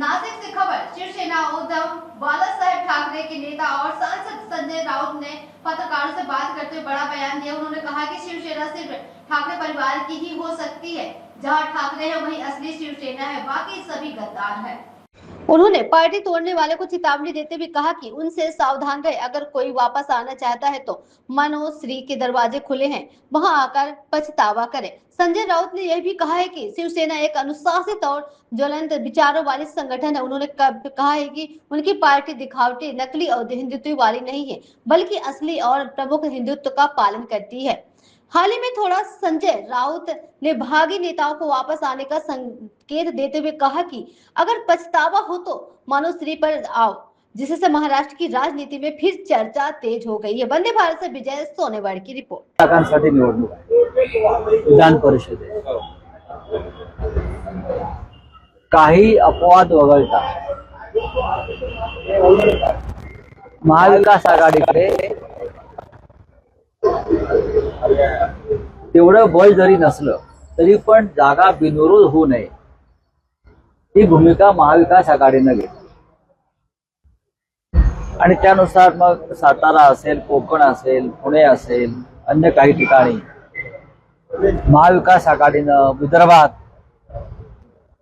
नासिक से खबर। शिवसेना उद्धव बालासाहेब ठाकरे के नेता और सांसद संजय राउत ने पत्रकारों से बात करते हुए बड़ा बयान दिया। उन्होंने कहा कि शिवसेना सिर्फ ठाकरे परिवार की ही हो सकती है। जहां ठाकरे है वहीं असली शिवसेना है, बाकी सभी गद्दार है। उन्होंने पार्टी तोड़ने वाले को चेतावनी देते हुए कहा कि उनसे सावधान रहे। अगर कोई वापस आना चाहता है तो मनोज श्री के दरवाजे खुले हैं, वहां आकर पछतावा करे। संजय राउत ने यह भी कहा है कि शिवसेना एक अनुशासित और ज्वलंत विचारों वाली संगठन है। उन्होंने कहा है कि उनकी पार्टी दिखावटी, नकली और हिंदुत्व वाली नहीं है, बल्कि असली और प्रमुख हिंदुत्व का पालन करती है। हाल ही में थोड़ा संजय राउत ने भागी नेताओं को वापस आने का संकेत देते हुए कहा कि अगर पछतावा हो तो मनोज श्री पर आओ, जिससे महाराष्ट्र की राजनीति में फिर चर्चा तेज हो गई है। वंदे भारत से विजय सोनेवाड की रिपोर्ट। विधान परिषदेत काही अपवाद वगळता महाविकास आघाडीकडे तेवढं बळ जरी नसलं तरी पण जागा बिनविरोध होऊ नये ही भूमिका महाविकास आघाडीने घेतली आणि त्यानुसार मग सातारा असेल, कोकण असेल, पुणे असेल, अन्य काही ठिकाणी महाविकास आघाडीनं विदर्भात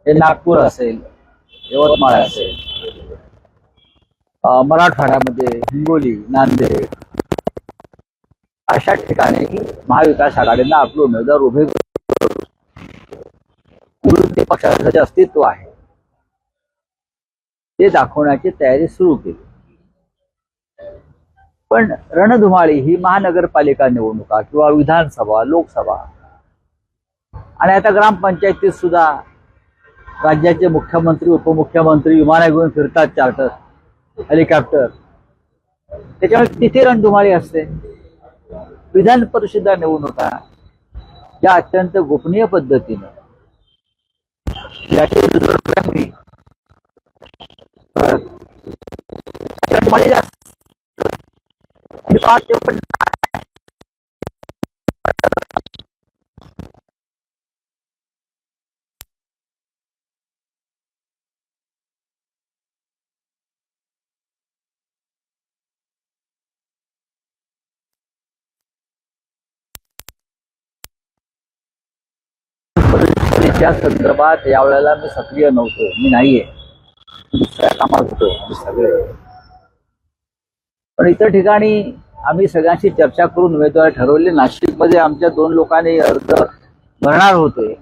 हे नागपूर असेल, यवतमाळ असेल, मराठवाड्यामध्ये हिंगोली, नांदेड अशा ठिकाणी महाविकास आघाडीनं आपले उमेदवार उभे करून पक्षाचं जे अस्तित्व आहे ते दाखवण्याची तयारी सुरू केली। पण रणधुमाळी ही महानगरपालिका निवडणुका किंवा विधानसभा, लोकसभा आणि आता ग्रामपंचायतीत सुद्धा राज्याचे मुख्यमंत्री, उपमुख्यमंत्री विमाना घेऊन फिरतात, चार्टर, हेलिकॉप्टर, त्याच्यामुळे तिथे रणधुमाळी असते। विधान परिषद निवडणुका या अत्यंत गोपनीय पद्धतीने त्या संदर्भात यावेळेला मी सक्रिय नव्हतो, मी नाहीये, दुसऱ्या कामात होतो सगळे। पण इतर ठिकाणी आम्ही सगळ्यांशी चर्चा करून उमेदवार ठरवले। नाशिकमध्ये आमच्या 2 लोकांनी अर्ज भरणार होते।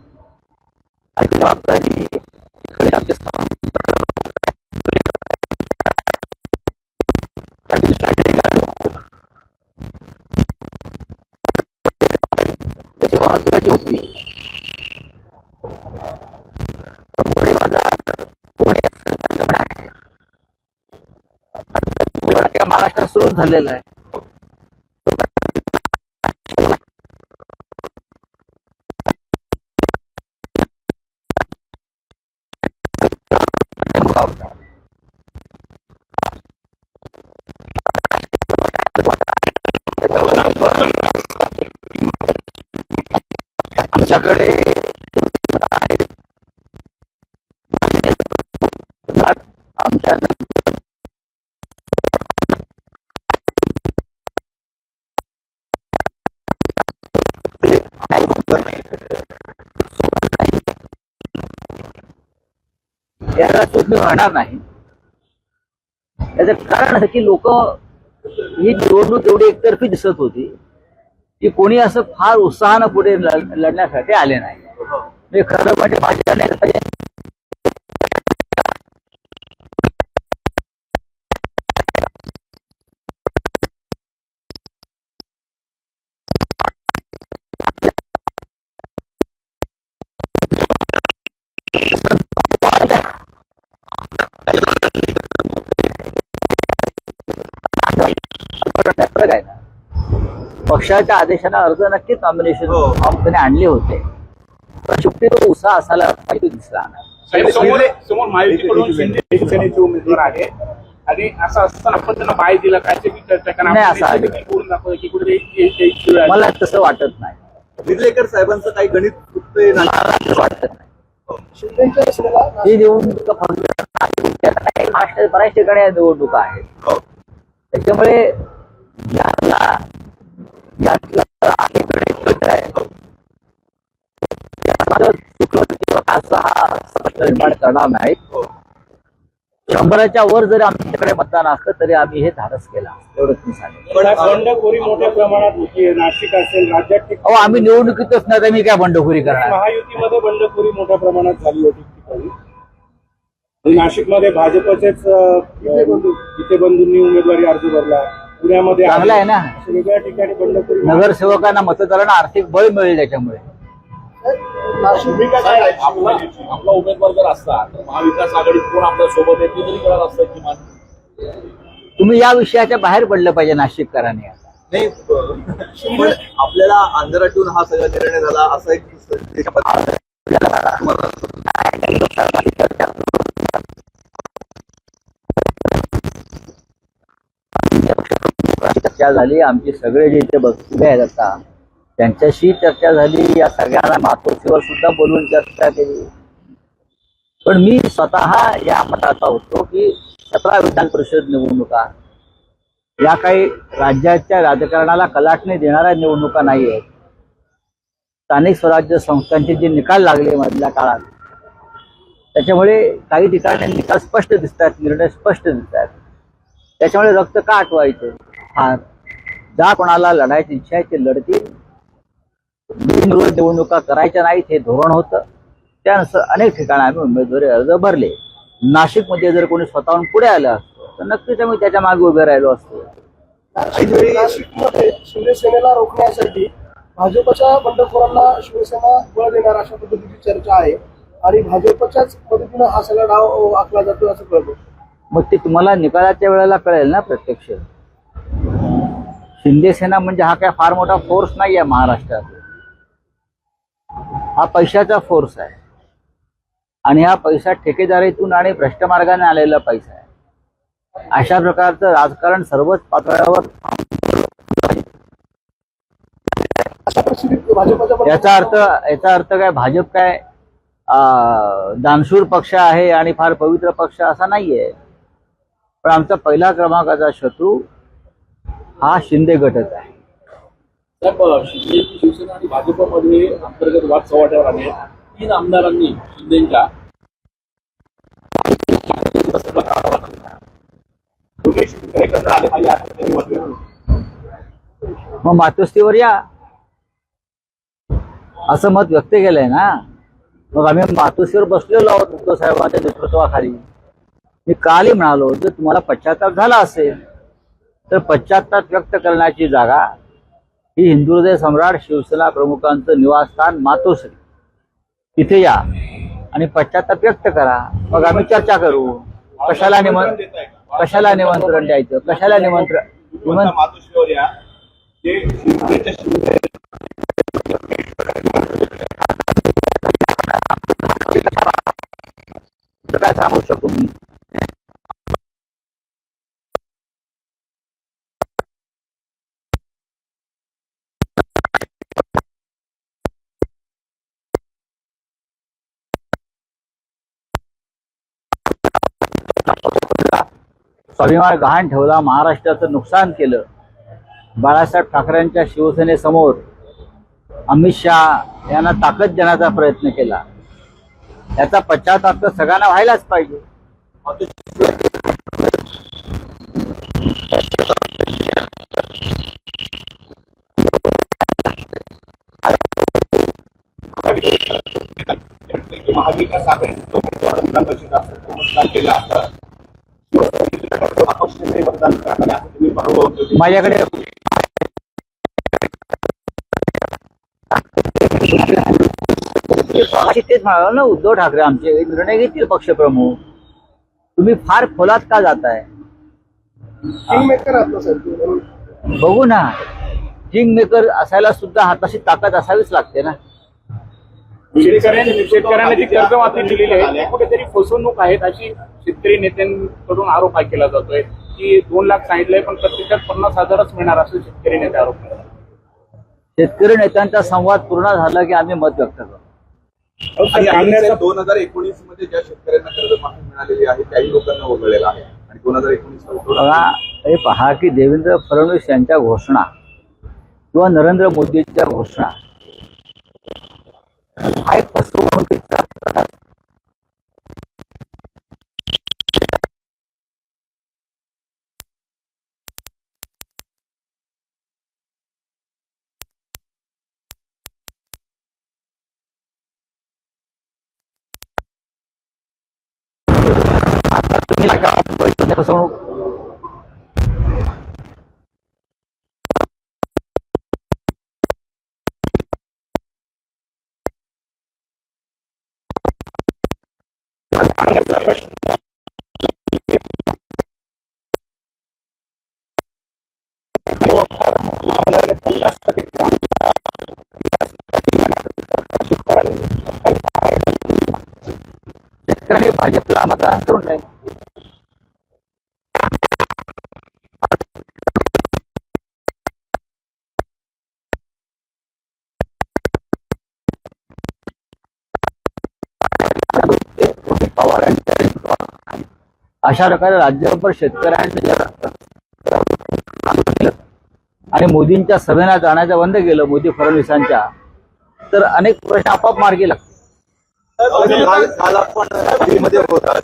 महाराष्ट्रात सुरू झालेला आहे। आमच्याकडे आमच्या याला सुद्धा होणार नाही। याचं कारण असं की लोक ही निवडणूक एवढी एकतर्फी दिसत होती की कोणी असं फार उत्साहानं पुढे लढण्यासाठी आले नाही। म्हणजे खरं म्हणजे माझ्या पक्षाच्या आदेशाने अर्ज नक्कीच नॉमिनेशन फॉर्म त्याने आणले होते, पण शेवटी तो उत्साह असायला पाहिजे दिसला समोर महायुतीकडून शिवसेनेचे उमेदवार आहे आणि असं असताना आपण त्यांना बाय दिला काय मला तसं वाटत नाही। निलंगेकर साहेबांचं काही गणित वाटत नाही। शिंदेच्या सेनेला ही निवडणूक फक्त महाराष्ट्रात बऱ्याच ठिकाणी या निवडणुका आहेत. त्याच्यामुळे यातला असा हा निर्माण करणार नाही. 100च्या वर जरी आमच्याकडे मतदान असतं तरी आम्ही हे धाडस केला, एवढंच मी सांगेन. पण बंडखोरी मोठ्या प्रमाणात होती. नाशिक असेल, राज्यात अहो आम्ही निवडणुकीतच नाही तर मी काय बंडखोरी करणार. महायुतीमध्ये बंडखोरी मोठ्या प्रमाणात झाली होती ठिकाणी. नाशिकमध्ये भाजपचेच इथे बंधूंनी उमेदवारी अर्ज भरला. पुण्यामध्ये चांगलं आहे ना, वेगळ्या ठिकाणी बंडखोरी. नगरसेवकांना मतदारांना आर्थिक बळ मिळेल त्याच्यामुळे. आपला उमेदवार जर असता तर महाविकास आघाडीत कोण आपल्या सोबत येते तरी कळत असतं किमान. तुम्ही या विषयाच्या बाहेर पडलं पाहिजे नाशिककरांनी. आता नाही पण आपल्याला अंधारात ठेवून हा सगळा निर्णय झाला असं एक चर्चा झाली. आमचे सगळे जे इथे बसले आहेत आता त्यांच्याशी चर्चा झाली. या सगळ्यांना मातोश्रीवर सुद्धा बोलून चर्चा केली. पण मी स्वतः या मताचा होतो की 17 विधान परिषद निवडणुका या काही राज्याच्या राजकारणाला कलाटणी देणाऱ्या निवडणुका नाही आहेत. स्थानिक स्वराज्य संस्थांचे जे निकाल लागले मधल्या काळात त्याच्यामुळे काही ठिकाणी निकाल स्पष्ट दिसतात, निर्णय स्पष्ट दिसतात. त्याच्यामुळे रक्त का आटवायचे. हा ज्या कोणाला लढायची इच्छा आहे ते लढतील. बिनविरोध निवडणुका करायच्या नाहीत हे धोरण होतं. त्यानुसार अनेक ठिकाणी आम्ही उमेदवारी अर्ज भरले. नाशिकमध्ये जर कोणी स्वतःहून पुढे आलं असतं तर नक्कीच आम्ही त्याच्या मागे उभे राहिलो असतो. नाशिकमध्ये शिवसेनेला रोखण्यासाठी भाजपच्या बंडखोरांना शिवसेना बळ देणार अशा पद्धतीची चर्चा आहे आणि भाजपच्याच मदतीनं हा सगळा डाव आखला जातो असं कळतं. मग ते तुम्हाला निकालाच्या वेळेला कळेल ना. प्रत्यक्ष शिंदे सेना म्हणजे हा काय फार मोठा फोर्स नाही आहे महाराष्ट्रात. हा पैशाचा फोर्स आहे आणि हा पैसा ठेकेदारीतून आणि भ्रष्ट मार्गाने आलेला पैसा आहे. अशा प्रकारचं राजकारण सर्वच पातळ्यावर. अशा परिस्थितीत भाजपच्या याचा अर्थ काय भाजप काय दानशूर पक्ष आहे आणि फार पवित्र पक्ष असा नाहीये. पण आमचा पहिला क्रमांकाचा शत्रू हा शिंदे गटच आहे. शिवसेना आणि भाजपमध्ये अंतर्गत वाद चव्हाट्यावर आले. 3 आमदारांनी शिंदेच्या मग मातोश्रीवर या असं मत व्यक्त केलंय ना. मग आम्ही मातोश्रीवर बसलेलो आहोत उद्धव साहेबांच्या नेतृत्वाखाली. मी कालही म्हणालो जर तुम्हाला पश्चाताप झाला असेल तर पश्चाताप व्यक्त करण्याची जागा ही हिंदुहृदय सम्राट शिवसेना प्रमुखांचं निवासस्थान मातोश्री, तिथे या आणि पश्चाताप व्यक्त करा. मग आम्ही चर्चा करू. कशाला निमंत्रण द्यायचं, कशाला निमंत्रण मातोश्रीवर या जे शिवसेनेच्या काय सांगू शकतो मी. स्वाभिमान गहाण ठेवला, महाराष्ट्राचं नुकसान केलं. बाळासाहेब ठाकरेंच्या शिवसेनेसमोर अमित शहा यांना ताकद देण्याचा प्रयत्न केला. याचा पश्चाताप तर सगळ्यांना व्हायलाच पाहिजे. महाविकास आघाडीचं मतदान केलं असतं मतदान करताना तुम्ही बरोबर माझ्याकडे तेच म्हणाला ना, उद्धव ठाकरे आमचे निर्णय घेतील पक्षप्रमुख. तुम्ही फार खोलात का जाताय. किंगमेकर आहात ना साहेब. बघू ना, किंग मेकर असायला सुद्धा हाताशी ताकद असावीच लागते ना. शेतकऱ्यांना जी कर्जमाफी दिलेली आहे ती कुठेतरी फसवणूक आहेत अशी शेतकरी नेत्यांकडून आरोप केला जातोय की 2 लाख सांगितलंय पण प्रत्यक्षात 50,000च मिळणार असं शेतकरी नेते आरोप करतात. शेतकरी नेत्यांचा संवाद पूर्ण झाला की आम्ही मत व्यक्त करतो. आणि सांगण्याचा 2019 मध्ये ज्या शेतकऱ्यांना कर्जमाफी मिळालेली आहे त्याही लोकांना वगळलेलं आहे आणि 2019 बघा, हे पहा की देवेंद्र फडणवीस यांच्या घोषणा किंवा नरेंद्र मोदींच्या घोषणा हा एक फसवणुकीचा प्रकार. तुम्ही नका फसवणूक. शेतकऱ्यांनी भाजपला मतदान करून नाही. अशा प्रकारे राज्यभर शेतकऱ्यांनी आणि मोदींच्या सभेला जाण्याचं बंद केलं, मोदी फडणवीसांच्या, तर अनेक प्रश्न आपोआप मार्गी लागतात. काल आपण दिल्लीमध्ये होता,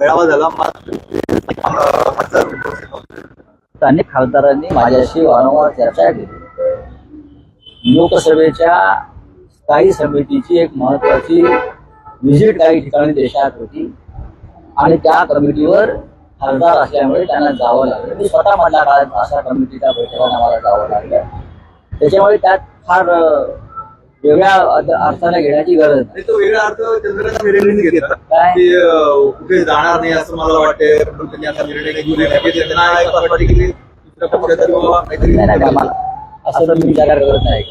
मेळावा झाला, अनेक खासदारांनी माझ्याशी वारंवार चर्चा केली. लोकसभेच्या स्थायी समितीची एक महत्वाची व्हिजिट काही ठिकाणी देशात होती आणि त्या कमिटीवर खासदार असल्यामुळे त्यांना जावं लागलं. मी स्वतः म्हटला काळात अशा कमिटीच्या बैठकांना मला जावं लागलं. त्याच्यामुळे त्यात फार वेगळ्या अर्थाने घेण्याची गरज नाही. तो वेगळा अर्थ चंद्रकांत खैरेंनी घेतला काय? की कुठे जाणार नाही असं मला वाटते, पण त्यांनी आता निर्णय घेऊन त्यांना एक वाटते की दुसऱ्या पक्षाचा किंवा काहीतरी नाही का मला असं तर मी विचार करत नाही.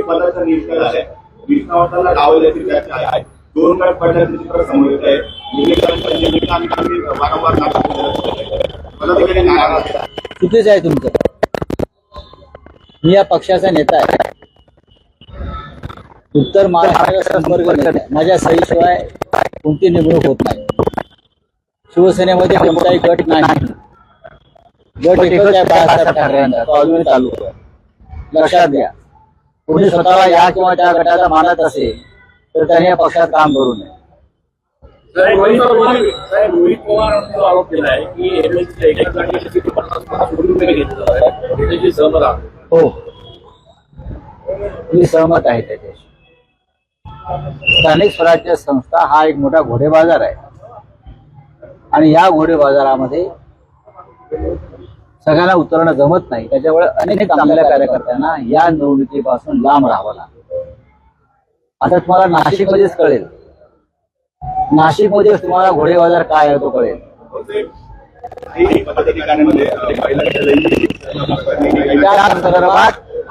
पदाचा निष्काळ आहे, निष्काळाला डावल्याची चर्चा आहे. 2 गट पडल्याचं चित्र समोर येत आहे. वारंवार चुकीचं आहे तुमचं. मी या पक्षाचा नेता आहे, उत्तर महाराष्ट्राचा संपर्क नेता आहे. माझ्या सहीशिवाय कोणती नेमणूक होत नाही. शिवसेनेमध्ये कोणताही गट नाही. गट एकच आहे बाळासाहेब ठाकरेंचा, तो अजूनही चालू आहे. लक्षात घ्या. कोणी स्वतःला या किंवा त्या गटाचा मानत असेल तर त्याने या पक्षात काम करू नये. रोहित पवारांनी जो आरोप केला आहे की एमएलसीच्या एका जागेसाठी 50 कोटी रुपये घेतले जातात, त्याची सहमत आहे. हो, मी सहमत आहे त्याच्याशी. स्थानिक स्वराज्य संस्था हा एक मोठा घोडे बाजार आहे आणि या घोडे बाजारामध्ये सगळ्यांना उतरणं जमत नाही. त्याच्यामुळे अनेक चांगल्या कार्यकर्त्यांना या निवडणुकीपासून लांब राहावं लागतं. आता तुम्हाला नाशिकमध्येच कळेल, नाशिकमध्ये तुम्हाला घोडे बाजार काय आहे तो कळेल.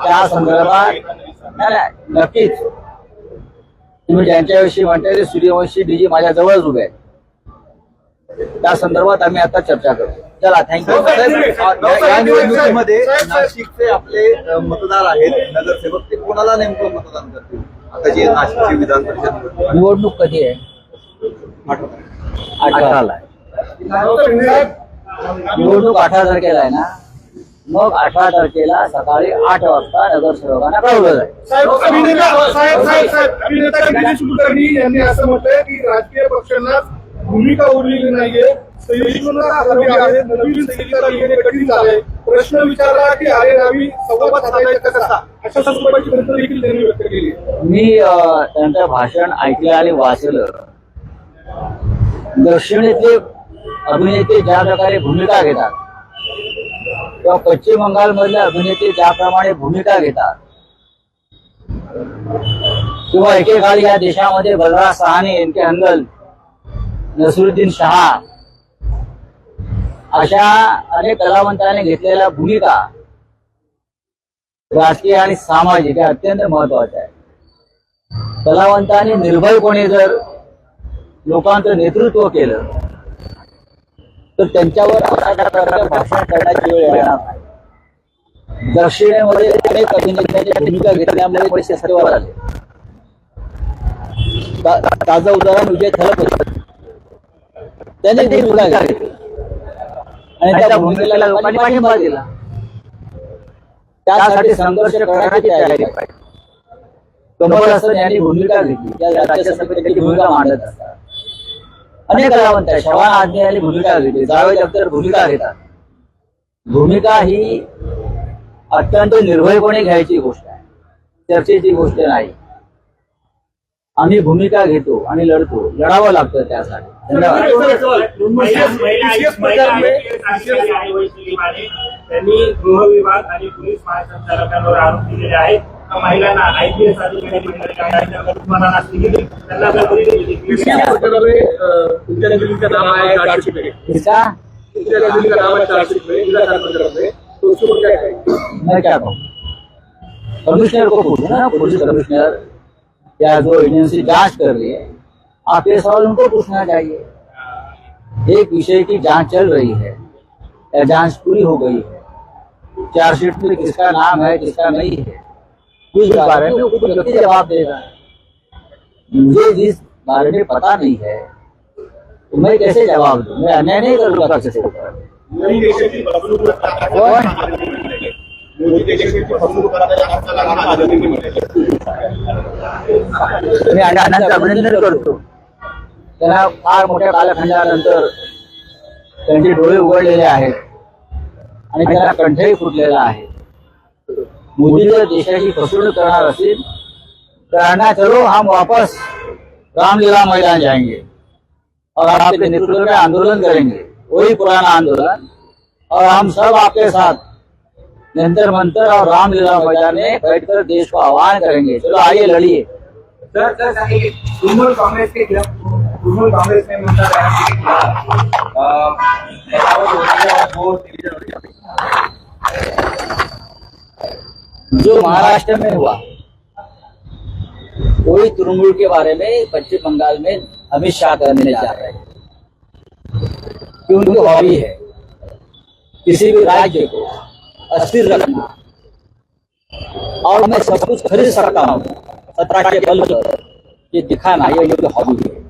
त्या संदर्भात नक्कीच तुम्ही ज्यांच्याविषयी म्हणताय ते सूर्यवंशी डीजी माझ्या जवळच उभे आहेत. त्या संदर्भात आम्ही आता चर्चा करू. चला, थँक्यू. या निवडणुकीमध्ये नाशिकचे आपले मतदार आहेत, नगरसेवक, ते कोणाला नेमकं मतदान करतील? आता जी नाशिकची विधान परिषद निवडणूक कधी आहे? 18ला आहे. निवडणूक 18 तारखेला आहे ना. मग 18 तारखेला सकाळी 8 वाजता नगरसेवकांना कळवलं जाईल. अभिनेता गिरीश कुलकर्णी यांनी असं म्हटलंय की राजकीय पक्षांना भूमिका उरलेली नाहीये, नवीन सैनिकाला येणे कठीण झालंय. प्रश्न विचारला की अरे रावी संवाद साधायचा कसा, अशा स्वरूपाची मंत्र देखील त्यांनी व्यक्त केली. मी त्यांचं भाषण ऐकलं आणि वाचलं. दक्षिणेतले अभिनेते ज्या प्रकारे भूमिका घेतात किंवा पश्चिम बंगाल मधले अभिनेते ज्याप्रमाणे भूमिका घेतात किंवा एकेकाळी या देशामध्ये बलराज सहानी, एन के हंगल, नसरुद्दीन शहा अशा अनेक कलावंतांनी घेतलेल्या भूमिका राजकीय आणि सामाजिक या अत्यंत महत्वाच्या आहे. कलावंतांनी निर्भयपणे जर लोकांचं नेतृत्व केलं तर त्यांच्यावर अशा प्रकारे भाषण करण्याची वेळ येणार नाही. दक्षिणेमध्ये अनेक अभिनेत्यांच्या भूमिका घेतल्यामुळे पैसे सत्तेवर आले. ताजं उदाहरण विजय थलप होतं. त्याने ती भूमिका घेतली आणि त्या भूमिकेला लोकांनी पाठिंबा दिला. त्यासाठी संघर्ष करण्याची तयारी पाहिजे. कमल हसन यांनी भूमिका घेतली, त्या राज्यसभेत त्याची भूमिका मांडत असतात. अनेक कलावंत आहेत, शवान आदमी यांनी भूमिका घेतली, जावेद अख्तर भूमिका घेतात. भूमिका ही अत्यंत निर्भयपणे घ्यायची गोष्ट आहे, चर्चेची गोष्ट नाही. आम्ही भूमिका घेतो आणि लढतो, लढावं लागतं त्यासाठी. धन्यवाद. त्यांनी गृह विभाग आणि पोलीस महासंचालकांवर आरोप केलेले आहेत. महिलांना IPS अधिकारी मैं क्या कहूँ, कमिश्नर को पूछो ना, पुलिस कमिश्नर या जो एजेंसी जांच कर रही है, आप ये सवाल उनको पूछना चाहिए. एक विषय की जांच चल रही है या जांच पूरी हो गई है, चार्जशीट में किसका नाम है किसका नहीं है, उस बारे में खुद व्यक्ति जवाब देगा. मुझे जिस बारे में पता नहीं है तो मैं कैसे जवाब दूं? मैं अन्याय नहीं करूंगा किसी के ऊपर. मोदी देशाची फसवणूक करताना आझादीने म्हटलेलं मी अण्णांचं अभिनंदन करतो. त्यांना फार मोठ्या कालखंडानंतर त्यांचे डोळे उघडलेले आहेत आणि त्यांना कंठही फुटलेला आहे. मोदी जर देशाची फसवणूक करणार असेल तर अण्णा चलो हम वापस रामलीला मैदान जाएंगे और आपके नेतृत्व में आंदोलन करेंगे, वही पुराना आंदोलन, और हम सब आपके साथ जंतर मंतर और रामलीला मैदान में बैठकर देश को आह्वान करेंगे. चलो आइए लड़िए. तृणमूल कांग्रेस के खिलाफ तृणमूल कांग्रेस ने ममता बनर्जी के खिलाफ जो महाराष्ट्र में हुआ वही तृणमूल के बारे में पश्चिम बंगाल में अमित शाह करने जा रहे हैं. कि उनकी हॉबी है किसी भी राज्य को अस्थिर रखना और मैं सब कुछ खरीद सकता हूँ सत्ता के बल पर, ये दिखाना ये उनकी हॉबी है.